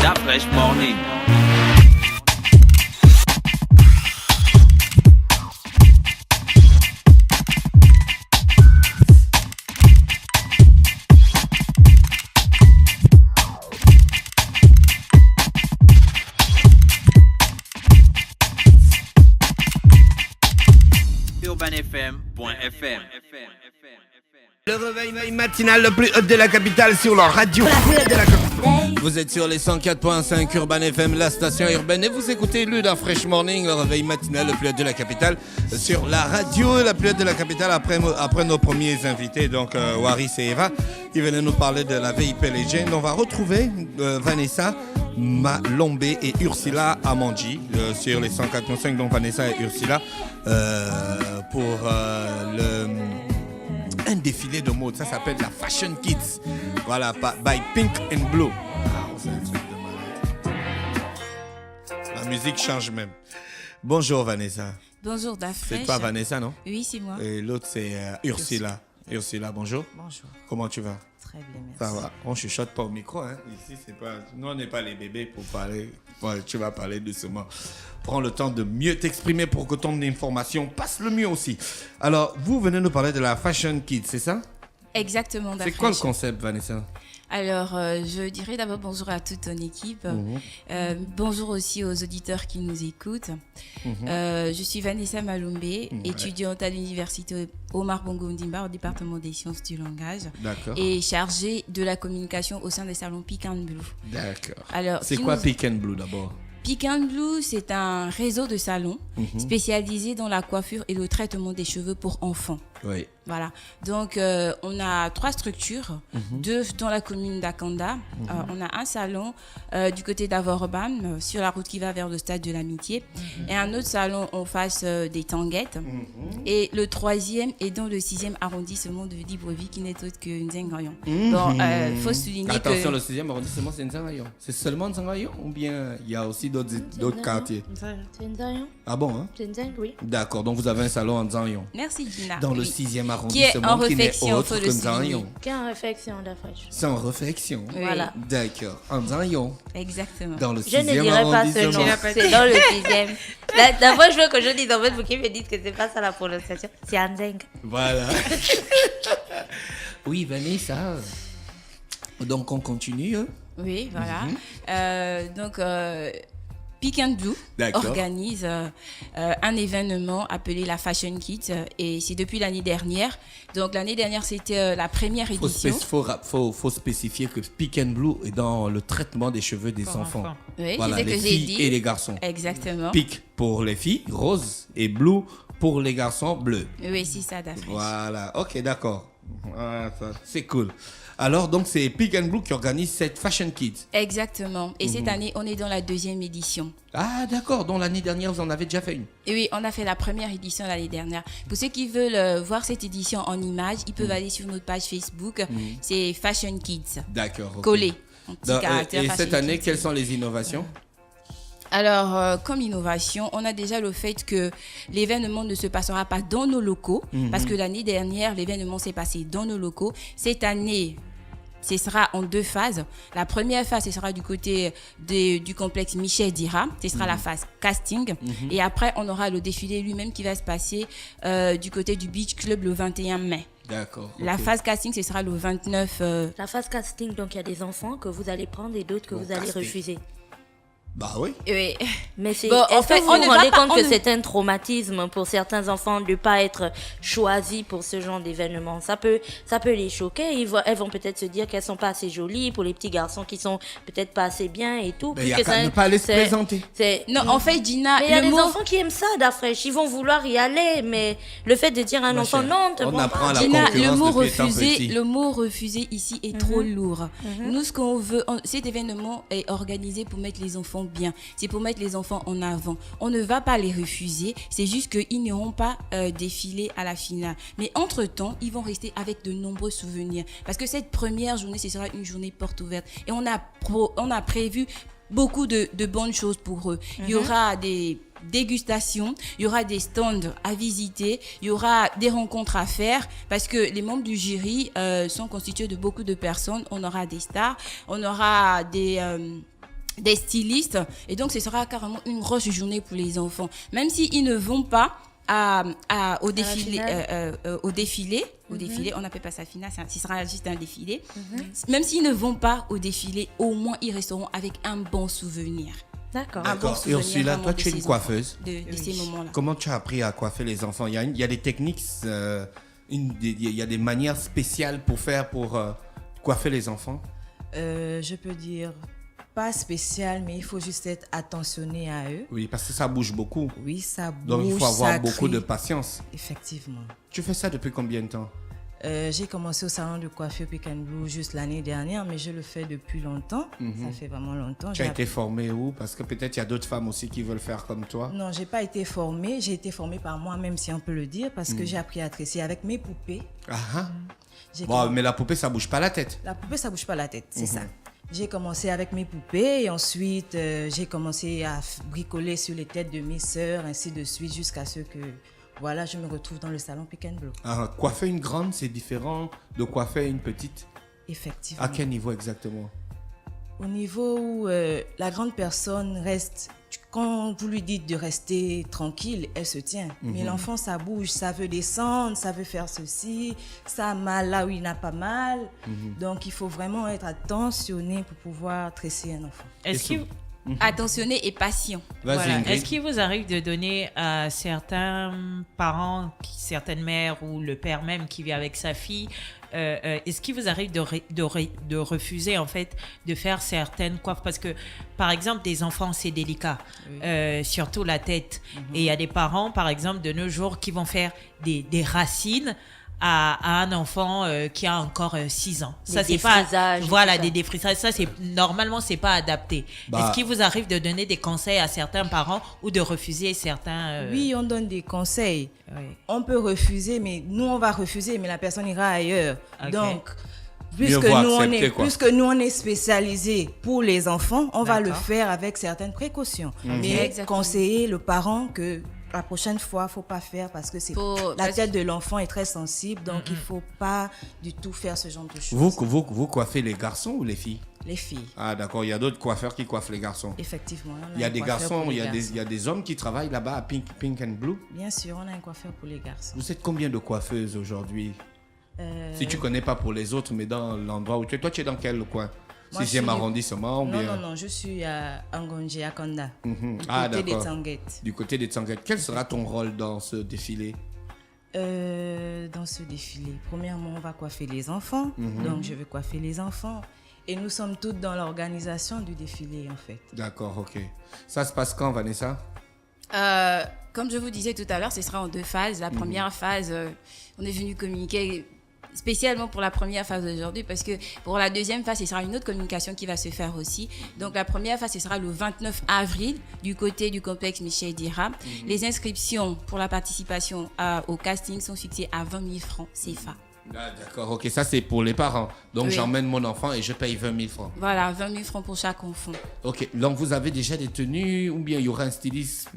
Da Fresh Morning. UrbanFM.fm. Le réveil matinal le plus haut de la capitale sur la radio. Vous êtes sur les 104.5 Urban FM, la station urbaine, et vous écoutez Luda Fresh Morning, le réveil matinal le plus haut de la capitale sur la radio, la plus haute de la capitale après nos premiers invités, donc Waris et Eva, qui venaient nous parler de la VIP Legend. On va retrouver Vanessa Malombe et Ursula Amanji sur les 104.5, donc Vanessa et Ursula pour un défilé de mode, ça s'appelle la Fashion Kids, voilà, by Pink and Blue. C'est un truc de malade. La musique change même. Bonjour Vanessa. Bonjour Dafresh. C'est toi Vanessa, non? Oui, c'est moi. Et l'autre c'est Ursula. Ursula, bonjour. Bonjour. Comment tu vas? Très bien, merci. Ça va. On chuchote pas au micro, hein. Ici, c'est pas. Nous, on n'est pas les bébés pour parler. Ouais, tu vas parler doucement. Prends le temps de mieux t'exprimer pour que ton information passe le mieux aussi. Alors, vous venez nous parler de la Fashion Kids, c'est ça? Exactement, Dafresh. C'est quoi le concept, Vanessa? Alors, je dirais d'abord bonjour à toute ton équipe. Bonjour aussi aux auditeurs qui nous écoutent. Je suis Vanessa Malombe, étudiante à l'université Omar Bongo Ondimba au département des sciences du langage. D'accord. Et chargée de la communication au sein des salons Pick and Blue. D'accord. Alors, c'est quoi Pick and Blue d'abord? Pick and Blue, c'est un réseau de salons spécialisé dans la coiffure et le traitement des cheveux pour enfants. Oui. Voilà. Donc, on a 3 structures, 2 dans la commune d'Akanda. On a un salon du côté d'Avorban, sur la route qui va vers le stade de l'Amitié. Et un autre salon en face des Tanguettes. Et le 3e est dans le 6e arrondissement de Libreville, qui n'est autre que Nzengayon. Bon, faut souligner attention, que... le 6e arrondissement, c'est Nzengayon. C'est seulement Nzengayon ou bien il y a aussi d'autres quartiers? C'est Nzengayon. Ah bon, hein? C'est Nzengayon, oui. D'accord, donc vous avez un salon en Nzengayon. Merci, Gina. Dans le Oui. 6e arrondissement, Qui est en qui n'est réflexion, autre faut que le Nzengayon. souligner. Qui est en réflexion d'Afrique. C'est en réflexion. Oui. Voilà. D'accord. En Nzengayon. Exactement. Dans le Je ne 6e dirai pas ce arrondissement. nom. C'est dans le 6e. D'abord, je veux que je dise en fait, vous qui me dites que c'est pas ça la prononciation. C'est Anzeng. Voilà. Oui, Vanessa. Donc, on continue. Hein? Oui, voilà. Donc, Pick and Blue D'accord. organise un événement appelé la Fashion Kids et c'est depuis l'année dernière. Donc, l'année dernière, c'était la première édition. Faut spécifier que Pick and Blue est dans le traitement des cheveux des enfants. Oui, Voilà, c'est ce les que j'ai filles dit. et les garçons. Exactement. Pick pour les filles, rose, et blue pour les garçons, bleu. Oui, c'est ça, Daphne. Voilà, ok, d'accord. Ah, ça, c'est cool. Alors, donc, c'est Pick and Blue qui organise cette Fashion Kids. Exactement. Et cette année, on est dans la 2e édition. Ah, d'accord. Donc, l'année dernière, vous en avez déjà fait une. Et oui, on a fait la première édition l'année dernière. Pour ceux qui veulent voir cette édition en images, ils peuvent aller sur notre page Facebook. C'est Fashion Kids. D'accord. ok. Collé. En petit caractère, Et Fashion cette année, Kids. quelles sont les innovations? Alors, comme innovation, on a déjà le fait que l'événement ne se passera pas dans nos locaux, parce que l'année dernière, l'événement s'est passé dans nos locaux. Cette année, ce sera en 2 phases. La première phase, ce sera du côté du complexe Michel Dira. Ce sera la phase casting. Et après, on aura le défilé lui-même qui va se passer du côté du Beach Club le 21 mai. D'accord. La ok. phase casting, ce sera le 29. La phase casting, donc il y a des enfants que vous allez prendre et d'autres que Bon, vous allez casting. refuser. Bah oui. Oui. Mais c'est, Bon, en est-ce fait, que vous on vous ne va rendez pas- compte on que ne- c'est un traumatisme pour certains enfants de ne pas être choisis pour ce genre d'événement? Ça peut les choquer. Elles vont peut-être se dire qu'elles sont pas assez jolies pour les petits garçons qui sont peut-être pas assez bien et tout. Mais il y a Puis que qu'à ça- ne pas aller se c'est- présenter. Non, en fait, Gina, Mais il y a le des mot... enfants qui aiment ça, Dafresh. Ils vont vouloir y aller, mais le fait de dire à un Ma enfant chère, non, te on prends apprend pas. à la Gina, concurrence depuis étant petit. le mot refusé ici est trop lourd. Nous, ce qu'on veut, cet événement est organisé pour mettre les enfants bien. C'est pour mettre les enfants en avant. On ne va pas les refuser. C'est juste qu'ils n'iront pas défiler à la finale. Mais entre-temps, ils vont rester avec de nombreux souvenirs. Parce que cette première journée, ce sera une journée porte ouverte. Et on a prévu beaucoup de bonnes choses pour eux. Il y aura des dégustations, il y aura des stands à visiter, il y aura des rencontres à faire parce que les membres du jury sont constitués de beaucoup de personnes. On aura des stars, on aura des stylistes. Et donc, ce sera carrément une grosse journée pour les enfants. Même s'ils ne vont pas au défilé, on n'appelle pas ça finale, ce sera juste un défilé. Même s'ils ne vont pas au défilé, au moins ils resteront avec un bon souvenir. D'accord. Et aussi là, toi tu es une coiffeuse. De ces moments-là. Comment tu as appris à coiffer les enfants? Il y a des techniques, il y a des manières spéciales pour coiffer les enfants? Je peux dire pas spécial, mais il faut juste être attentionné à eux. Oui, parce que ça bouge beaucoup. Oui, ça bouge. Donc il faut avoir ça beaucoup crie. de patience. Effectivement. Tu fais ça depuis combien de temps? J'ai commencé au salon de coiffure Pick and Blue juste l'année dernière, mais je le fais depuis longtemps. Ça fait vraiment longtemps. Tu as été formée où? Parce que peut-être il y a d'autres femmes aussi qui veulent faire comme toi. Non, j'ai pas été formée. J'ai été formée par moi-même, si on peut le dire, parce que j'ai appris à tresser avec mes poupées. Bon, mais la poupée, ça bouge pas la tête. La poupée, ça bouge pas la tête, c'est ça. J'ai commencé avec mes poupées et ensuite j'ai commencé à bricoler sur les têtes de mes sœurs, ainsi de suite, jusqu'à ce que voilà, je me retrouve dans le salon Pick and Blue. Coiffer une grande, c'est différent de coiffer une petite? Effectivement. À quel niveau exactement? Au niveau où la grande personne reste, quand vous lui dites de rester tranquille, elle se tient. Mais l'enfant, ça bouge, ça veut descendre, ça veut faire ceci, ça a mal là où il n'a pas mal. Donc, il faut vraiment être attentionné pour pouvoir tresser un enfant. Attentionné et patient. Voilà. Est-ce qu'il vous arrive de donner à certains parents, certaines mères ou le père même qui vit avec sa fille, est-ce qu'il vous arrive de refuser en fait de faire certaines coiffes? Parce que par exemple des enfants c'est délicat, surtout la tête. Et il y a des parents par exemple de nos jours qui vont faire des racines à un enfant qui a encore 6 ans. Des ça c'est pas défrisages, des défrisages, ça c'est normalement c'est pas adapté. Est-ce qu'il vous arrive de donner des conseils à certains parents ou de refuser certains Oui, on donne des conseils. Oui. On peut refuser, mais nous on va refuser, mais la personne ira ailleurs. Ok. Donc Mieux vaut accepter, quoi. puisque nous on est spécialisé pour les enfants, on va le D'accord. faire avec certaines précautions. Mais Exactement. conseiller le parent que la prochaine fois, faut pas faire parce que la tête de l'enfant est très sensible, donc il faut pas du tout faire ce genre de choses. Vous coiffez les garçons ou les filles? Les filles. Ah d'accord, il y a d'autres coiffeurs qui coiffent les garçons. Effectivement. on a Il y a un des coiffeur garçons, pour il les y a des hommes qui travaillent là-bas à Pink and Blue. Bien sûr, on a un coiffeur pour les garçons. Vous êtes combien de coiffeuses aujourd'hui? Si tu connais pas pour les autres, mais dans l'endroit où tu es, toi tu es dans quel coin? Moi, 6e je suis- arrondissement ou bien? Non, je suis à Angonje, à Kanda, Mhm. du Ah côté des d'accord. Tanguettes. Du côté des Tsanguettes. Quel sera ton rôle dans ce défilé? Dans ce défilé, premièrement, on va coiffer les enfants. Donc, je vais coiffer les enfants. Et nous sommes toutes dans l'organisation du défilé, en fait. D'accord, ok. Ça se passe quand, Vanessa? Comme je vous disais tout à l'heure, ce sera en 2 phases. La première phase, on est venu communiquer spécialement pour la première phase d'aujourd'hui parce que pour la deuxième phase, ce sera une autre communication qui va se faire aussi. Donc la première phase, ce sera le 29 avril du côté du complexe Michel Dira. Les inscriptions pour la participation au casting sont fixées à 20 000 francs CFA. Ah, d'accord, ok. Ça, c'est pour les parents. Donc, Oui. j'emmène mon enfant et je paye 20 000 francs. Voilà, 20 000 francs pour chaque enfant. Ok. Donc, vous avez déjà des tenues ou bien il y aura un styliste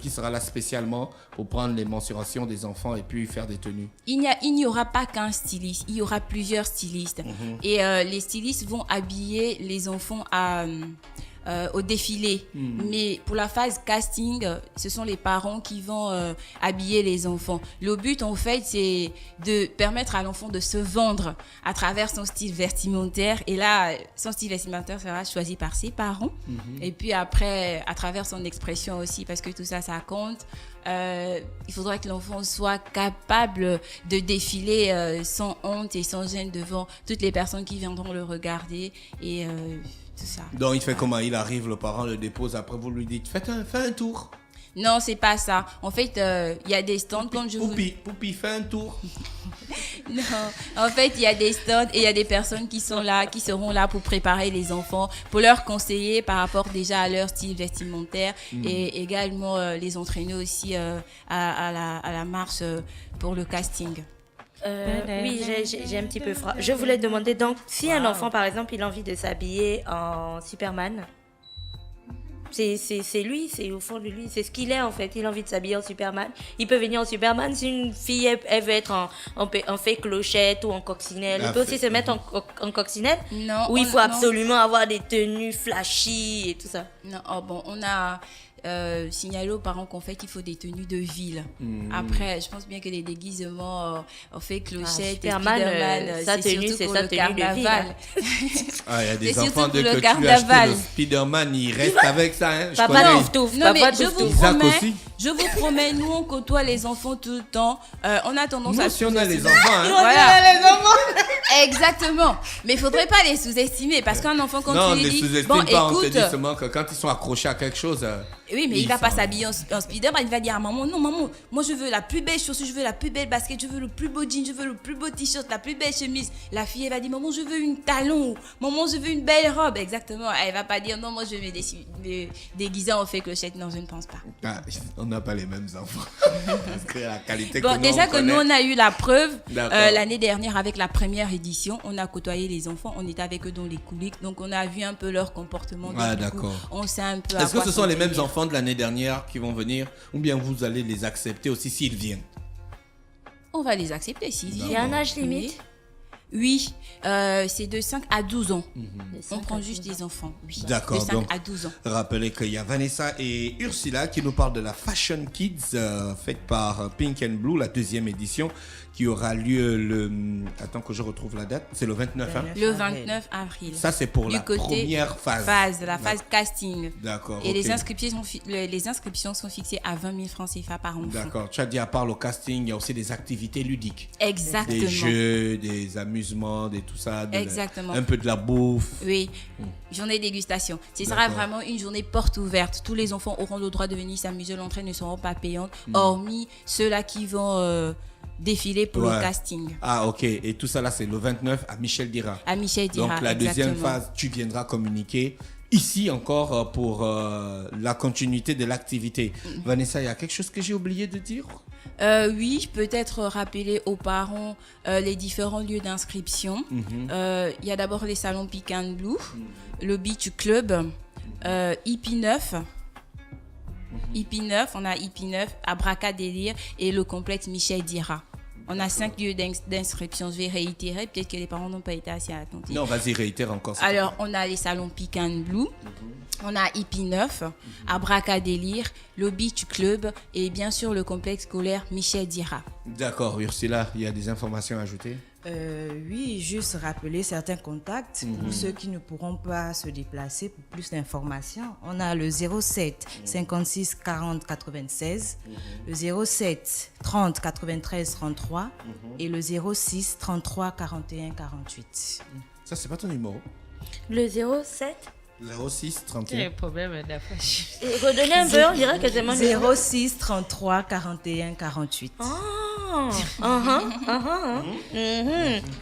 qui sera là spécialement pour prendre les mensurations des enfants et puis faire des tenues? Il n'y aura pas qu'un styliste, il y aura plusieurs stylistes. Et les stylistes vont habiller les enfants au défilé. Mais pour la phase casting, ce sont les parents qui vont habiller les enfants. Le but, en fait, c'est de permettre à l'enfant de se vendre à travers son style vestimentaire. Et là, son style vestimentaire sera choisi par ses parents. Et puis après, à travers son expression aussi, parce que tout ça, ça compte. Il faudra que l'enfant soit capable de défiler sans honte et sans gêne devant toutes les personnes qui viendront le regarder et tout ça. Donc, il fait comment? Il arrive, le parent le dépose, après vous lui dites, fais un tour. Non, c'est pas ça. En fait, il y a des stands comme je vous... Poupi, fais un tour. Non, en fait, il y a des stands et il y a des personnes qui sont là, qui seront là pour préparer les enfants, pour leur conseiller par rapport déjà à leur style vestimentaire et également les entraîner aussi à la marche pour le casting. Oui, j'ai un petit peu froid. Je voulais demander donc, si un enfant, par exemple, il a envie de s'habiller en Superman, C'est lui, c'est au fond de lui, c'est ce qu'il est en fait. Il a envie de s'habiller en Superman. Il peut venir en Superman. Si une fille, elle veut être en fake clochette ou en coccinelle, il peut aussi se mettre en coccinelle. Non, où il faut absolument avoir des tenues flashy et tout ça. Non, on a signalé aux parents qu'en fait, il faut des tenues de ville. Après, je pense bien que les déguisements on fait clochette et Superman, Spider-Man, sa tenue, c'est sa tenue de ville. Ah, il y a des C'est enfants surtout de pour que le tu as acheté carnaval. le Spider-Man, ils restent avec ça. Hein. Je Papa connais. Touf-Touf, Non, mais Papa je vous Touf-Touf. Isaac promets, aussi. je vous promets, nous on côtoie les enfants tout le temps. On a tendance Nous à aussi, on a les sous-estimer. enfants. Hein. Voilà. Exactement. Mais il faudrait pas les sous-estimer parce qu'un enfant quand Non, on tu ne lui les dis sous-estime bon pas, on te écoute, dit seulement que quand ils sont accrochés à quelque chose... oui, mais ils il va pas sont- s'habiller en Spider-Man, il va dire à maman, non maman, moi je veux la plus belle chaussure, je veux la plus belle basket, je veux le plus beau jean, je veux le plus beau t-shirt, la plus belle chemise. La fille elle va dire maman, je veux une talon, maman, je veux une belle robe. Exactement, elle va pas dire non, moi je vais me déguiser en fait clochette. Non, je ne pense pas. Ah, on n'a pas les mêmes enfants. Parce que la qualité Bon, que déjà nous, que nous on a eu la preuve D'accord. l'année dernière avec la première édition, on a côtoyé les enfants, on était avec eux dans les coulisses, donc on a vu un peu leur comportement. Donc, Ah, du coup, d'accord. on sait un peu. à Est-ce que quoi ce s'en sont les mêmes tenir. enfants de l'année dernière qui vont venir ou bien vous allez les accepter aussi s'ils viennent? On va les accepter s'ils Il y viennent. a un âge limite. Oui, c'est de 5 à 12 ans. De On 5 prend à juste 12 ans. des enfants. Oui. D'accord, De 5 donc à 12 ans. rappelez qu'il y a Vanessa et Ursula qui nous parlent de la Fashion Kids faite par Pink and Blue, la deuxième édition qui aura lieu le... Attends que je retrouve la date, c'est le 29. Hein? Le 29 avril. Ça c'est pour Du la côté première phase. La phase casting. D'accord. Et ok. les inscriptions sont fixées à 20 000 francs CFA par enfant. D'accord. Tu as dit à part le casting, il y a aussi des activités ludiques. Exactement. Des jeux, des amusements, des tout ça. Exactement. Un peu de la bouffe. Oui, journée dégustation. Ce sera D'accord. vraiment une journée porte ouverte. Tous les enfants auront le droit de venir s'amuser. L'entrée ne sera pas payante, hormis ceux-là qui vont défiler pour Ouais. le casting. Ah ok. Et tout ça là, c'est le 29 à Michel Dira. À Michel Dira. Donc la deuxième exactement. phase, tu viendras communiquer ici encore pour la continuité de l'activité. Vanessa, il y a quelque chose que j'ai oublié de dire? Oui, peut-être rappeler aux parents les différents lieux d'inscription. Il y a d'abord les salons Pick and Blue, le Beach Club, IP9. IP9, on a IP9, Abracadélire et le complexe Michel Dira. On a 5 lieux d'inscription. Je vais réitérer, peut-être que les parents n'ont pas été assez attentifs. Non, vas-y, réitère encore. s'il te Alors, on a les salons Pick and Blue, on a IP9, Abracadélire, le Beach Club et bien sûr le complexe scolaire Michel Dira. plaît. D'accord, Ursula, il y a des informations à ajouter? Oui, juste rappeler certains contacts pour ceux qui ne pourront pas se déplacer. Pour plus d'informations, on a le 07 56 40 96, le 07 30 93 33 et le 06 33 41 48. Ça, c'est pas ton numéro. Le 07. 06 Il y a 31. un problème d'affaire. Et redonnez un peu, on dirait que c'est mon numéro. 06 33 41 48.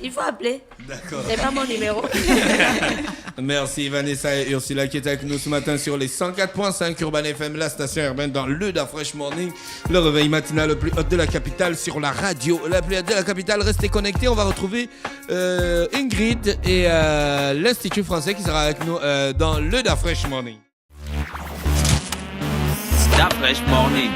Il faut appeler. D'accord. C'est pas mon numéro. Merci Vanessa et Ursula qui étaient avec nous ce matin sur les 104.5 Urban FM, la station urbaine dans le Da Fresh Morning, le réveil matinal le plus haut de la capitale sur la radio, la plus haute de la capitale. Restez connectés, on va retrouver Ingrid et l'Institut français qui sera avec nous dans le Da Fresh Morning. Da Fresh Morning.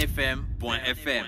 UrbanFM.fm.